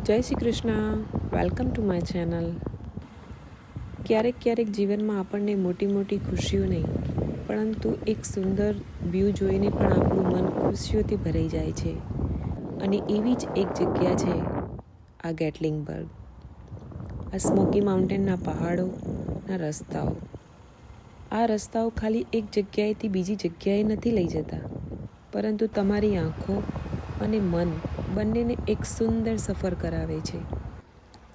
જય Shri Krishna. Welcome to my channel. ક્યારેક જીવનમાં આપણને મોટી મોટી ખુશીઓ નહીં, પરંતુ એક સુંદર વ્યૂ જોઈને પણ આપણું મન ખુશીઓથી ભરાઈ જાય છે. અને એવી જ એક જગ્યા છે આ ગેટલિંગબર્ગ. આ સ્મોકી માઉન્ટેનના પહાડોના રસ્તાઓ. આ રસ્તાઓ ખાલી એક જગ્યાએથી બીજી જગ્યાએ નથી લઈ જતા, પરંતુ તમારી આંખો અને મન બંનેને એક સુંદર સફર કરાવે છે.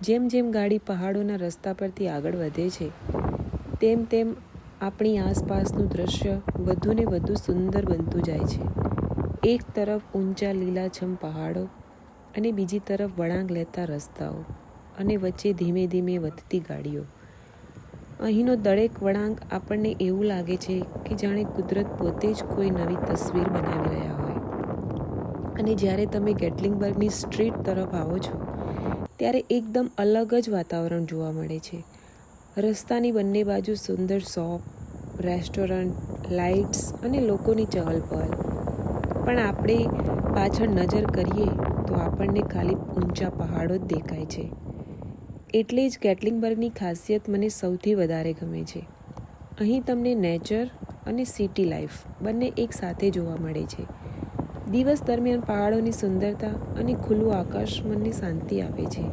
જેમ ગાડી પહાડોના રસ્તા પરથી આગળ વધે છે, તેમ આપણી આસપાસનું દૃશ્ય વધુને વધુ સુંદર બનતું જાય છે. એક તરફ ઊંચા લીલાછમ પહાડો અને બીજી તરફ વળાંક લેતા રસ્તાઓ અને વચ્ચે ધીમે ધીમે વધતી ગાડીઓ. અહીંનો દરેક વળાંક આપણને એવું લાગે છે કે જાણે કુદરત પોતે જ કોઈ નવી તસવીર બનાવી રહ્યા હોય. અને જ્યારે તમે ગેટલિંગબર્ગની સ્ટ્રીટ તરફ આવો છો, ત્યારે એકદમ અલગ જ વાતાવરણ જોવા મળે છે. રસ્તાની બંને બાજુ સુંદર શોપ, રેસ્ટોરન્ટ, લાઇટ્સ અને લોકોની ચહલ-પહલ. પણ આપણે પાછળ નજર કરીએ તો આપણને ખાલી ઊંચા પહાડો જ દેખાય છે. એટલે જ ગેટલિંગબર્ગની ખાસિયત મને સૌથી વધારે ગમે છે. અહીં તમને નેચર અને સિટી લાઈફ બંને એક સાથે જોવા મળે છે. દિવસ દરમિયાન પહાડોની સુંદરતા અને ખુલ્લું આકાશ મનને શાંતિ આપે છે.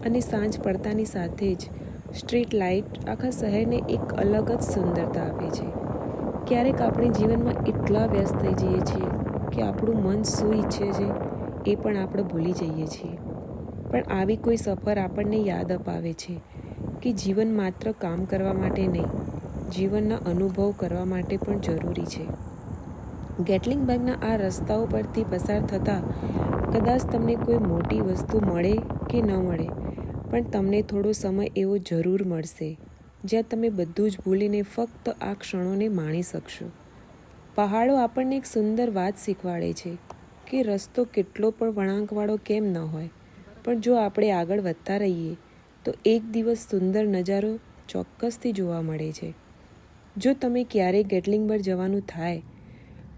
અને સાંજ પડતાની સાથે જ સ્ટ્રીટ લાઇટ આખા શહેરને એક અલગ જ સુંદરતા આપે છે. ક્યારેક આપણે જીવનમાં એટલા વ્યસ્ત થઈ જઈએ છીએ કે આપણું મન શું ઈચ્છે છે એ પણ આપણે ભૂલી જઈએ છીએ. પણ આવી કોઈ સફર આપણને યાદ અપાવે છે કે જીવન માત્ર કામ કરવા માટે નહીં, જીવનના અનુભવ કરવા માટે પણ જરૂરી છે. ગેટલિંગબર્ગના આ રસ્તાઓ પરથી પસાર થતાં કદાચ તમને કોઈ મોટી વસ્તુ મળે કે ન મળે, પણ તમને થોડો સમય એવો જરૂર મળશે જ્યાં તમે બધું જ ભૂલીને ફક્ત આ ક્ષણોને માણી શકશો. પહાડો આપણને એક સુંદર વાત શીખવાડે છે કે રસ્તો કેટલો પણ વળાંકવાળો કેમ ન હોય, પણ જો આપણે આગળ વધતા રહીએ તો એક દિવસ સુંદર નજારો ચોક્કસથી જોવા મળે છે. જો તમે ક્યારેય ગેટલિંગબર્ગ જવાનું થાય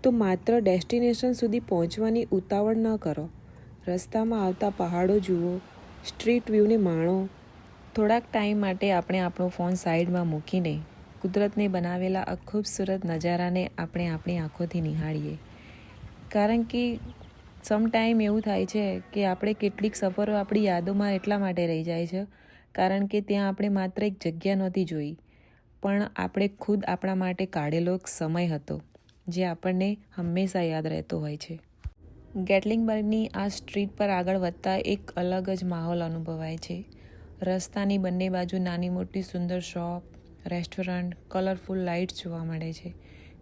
તો માત્ર ડેસ્ટિનેશન સુધી પહોંચવાની ઉતાવળ ન કરો. રસ્તામાં આવતા પહાડો જુઓ, સ્ટ્રીટ વ્યૂને માણો. થોડાક ટાઈમ માટે આપણે આપણો ફોન સાઈડમાં મૂકીને કુદરતને બનાવેલા આ ખૂબસૂરત નજારાને આપણે આપણી આંખોથી નિહાળીએ. કારણ કે સમટાઈમ એવું થાય છે કે આપણે કેટલીક સફરો આપણી યાદોમાં એટલા માટે રહી જાય છે કારણ કે ત્યાં આપણે માત્ર એક જગ્યા નહોતી જોઈ, પણ આપણે ખુદ આપણા માટે કાઢેલો એક સમય હતો જે આપણને હંમેશા યાદ રહેતો હોય છે. ગેટલિંગબર્ગની આ સ્ટ્રીટ પર આગળ વધતા એક અલગ જ માહોલ અનુભવાય છે. રસ્તાની બંને બાજુ નાની મોટી સુંદર શોપ, રેસ્ટોરન્ટ, કલરફુલ લાઇટ્સ જોવા મળે છે.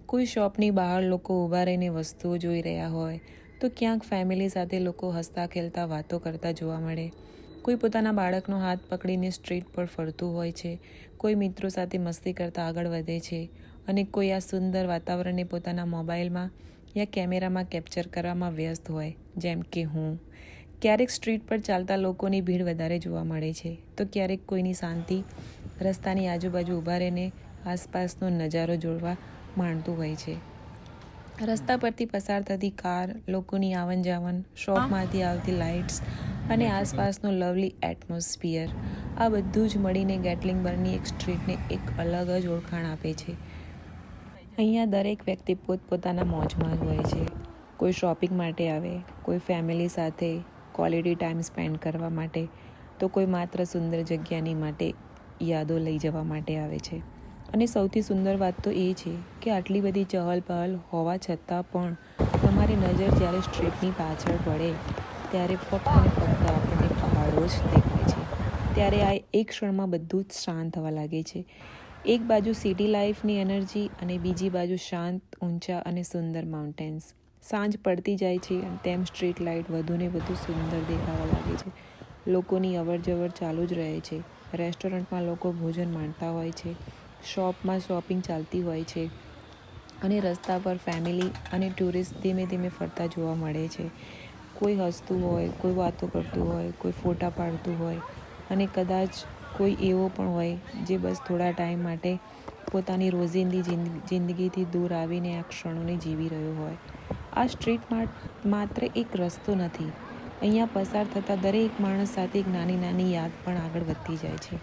કોઈ શોપની બહાર લોકો ઊભા રહીને વસ્તુઓ જોઈ રહ્યા હોય, તો ક્યાંક ફેમિલી સાથે લોકો હસતા ખેલતા વાતો કરતા જોવા મળે. કોઈ પોતાના બાળકનો હાથ પકડીને સ્ટ્રીટ પર ફરતું હોય છે, કોઈ મિત્રો સાથે મસ્તી કરતા આગળ વધે છે, અને કોઈ આ સુંદર વાતાવરણને પોતાના મોબાઈલમાં યા કેમેરામાં કેપ્ચર કરવામાં વ્યસ્ત હોય, જેમ કે હું. ક્યારેક સ્ટ્રીટ પર ચાલતા લોકોની ભીડ વધારે જોવા મળે છે, તો ક્યારેક કોઈની શાંતિ રસ્તાની આજુબાજુ ઊભા રહીને આસપાસનો નજારો જોવા માણતું હોય છે. રસ્તા પરથી પસાર થતી કાર, લોકોની આવન જાવન, શોપમાંથી આવતી લાઇટ્સ અને આસપાસનો લવલી એટમોસ્ફિયર, આ બધું જ મળીને ગેટલિંગબર્ગની એક સ્ટ્રીટને એક અલગ જ ઓળખાણ આપે છે. અહીંયા દરેક વ્યક્તિ પોતપોતાના મોજમાં જ હોય છે. કોઈ શોપિંગ માટે આવે, કોઈ ફેમિલી સાથે ક્વોલિટી ટાઈમ સ્પેન્ડ કરવા માટે, તો કોઈ માત્ર સુંદર જગ્યાની માટે યાદો લઈ જવા માટે આવે છે. અને સૌથી સુંદર વાત તો એ છે કે આટલી બધી ચહલ-પહલ હોવા છતાં પણ તમારી નજર જ્યારે સ્ટ્રીટની પાછળ પડે ત્યારે ફક્ત ને ફક્ત આપણને પહાડો જ દેખાય છે. ત્યારે આ એક ક્ષણમાં બધું જ શાંત થવા લાગે છે. એક બાજુ સિટી લાઈફની એનર્જી અને બીજી બાજુ શાંત, ઊંચા અને સુંદર માઉન્ટેન્સ. સાંજ પડતી જાય છે તેમ સ્ટ્રીટ લાઇટ વધુને વધુ સુંદર દેખાવા લાગે છે. લોકોની અવરજવર ચાલુ જ રહે છે. રેસ્ટોરન્ટમાં લોકો ભોજન માણતા હોય છે, શોપમાં શોપિંગ ચાલતી હોય છે, અને રસ્તા પર ફેમિલી અને ટુરિસ્ટ ધીમે ધીમે ફરતા જોવા મળે છે. કોઈ હસતું હોય, કોઈ વાતો કરતું હોય, કોઈ ફોટા પાડતું હોય, અને કદાચ કોઈ એવો પણ હોય જે બસ થોડા ટાઈમ માટે પોતાની રોજિંદી જિંદગીથી દૂર આવીને આ ક્ષણોને જીવી રહ્યો હોય. આ સ્ટ્રીટ માત્ર એક રસ્તો નથી, અહીંયા પસાર થતા દરેક માણસ સાથે એક નાની નાની યાદ પણ આગળ વધતી જાય છે.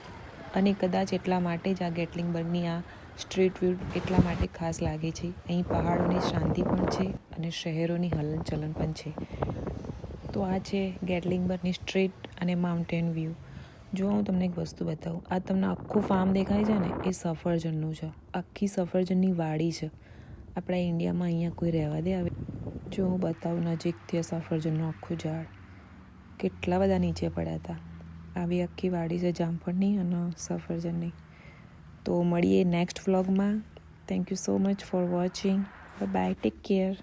અને કદાચ એટલા માટે જ આ ગેટલિંગબર્ગની આ સ્ટ્રીટ વ્યૂ એટલા માટે ખાસ લાગે છે. અહીં પહાડોની શાંતિ પણ છે અને શહેરોની હલનચલન પણ છે. તો આ છે ગેટલિંગબર્ગની સ્ટ્રીટ અને માઉન્ટેન વ્યૂ. જો હું તમને એક વસ્તુ બતાવું, આ તમને આખું ફાર્મ દેખાય છે ને, એ સફરજનનું છે. આખી સફરજનની વાડી છે. આપણા ઇન્ડિયામાં અહીંયા કોઈ રહેવા દે આવે? જો હું બતાવું નજીકથી સફરજનનું આખું ઝાડ, કેટલા બધા નીચે પડ્યા હતા. આવી આખી વાડી છે જામફળની અને સફરજનની. તો મળીએ નેક્સ્ટ વ્લોગમાં. Thank you so much for watching. Bye bye, take care.